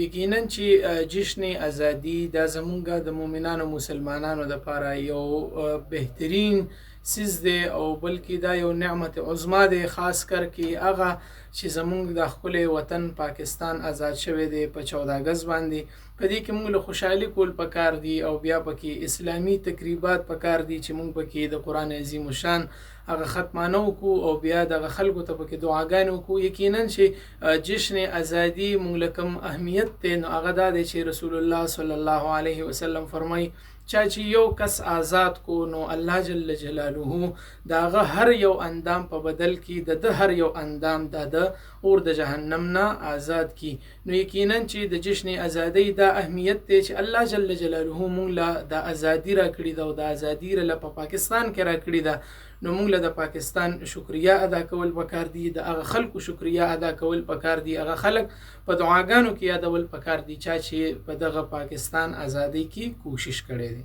یقینا چې جشن ازادي دا زمونږ د مؤمنانو مسلمانانو دپاره یو بهترین سیز دی او بلکې دا یو نعمت عظما دی، خاص کر کې هغه چې زمونږ د ښکلی وطن پاکستان آزاد شوی دی په 14 اګست باندې. په دې کې موږ له خوشحالي کول پکار دي او بیا پکې اسلامي تقریبات پکار دي چې موږ پکې د قرآن عظیم الشان هغه ختمانه وکړو او بیا دغه خلکو ته پکې دعاګانې وکړو. یقینا چې جشن ازادي موږ له کوم اهمیت دی نو هغه دا دی چې رسول الله صلی الله علیه وسلم فرمایي چا چې یو کس آزاد کو نو الله جل جلاله د هغه هر یو اندام په بدل کې د هر یو اندام د اور د جهنم نه آزاد کی. نو یقینا چې د جشن ازادۍ دا اهمیت دی چې الله جل جلاله موږ له د ازادي را کړې ده او د ازادي له په پاکستان کې را کړې ده. نو موږ له د پاکستان شکریا ادا کول پکار دي، د هغه خلکو شکریا ادا کول پکار دي، هغه خلک په دعاګانو کې یادول پکار دي چا چې په دغه پاکستان ازادۍ کې کوشش کړی دی.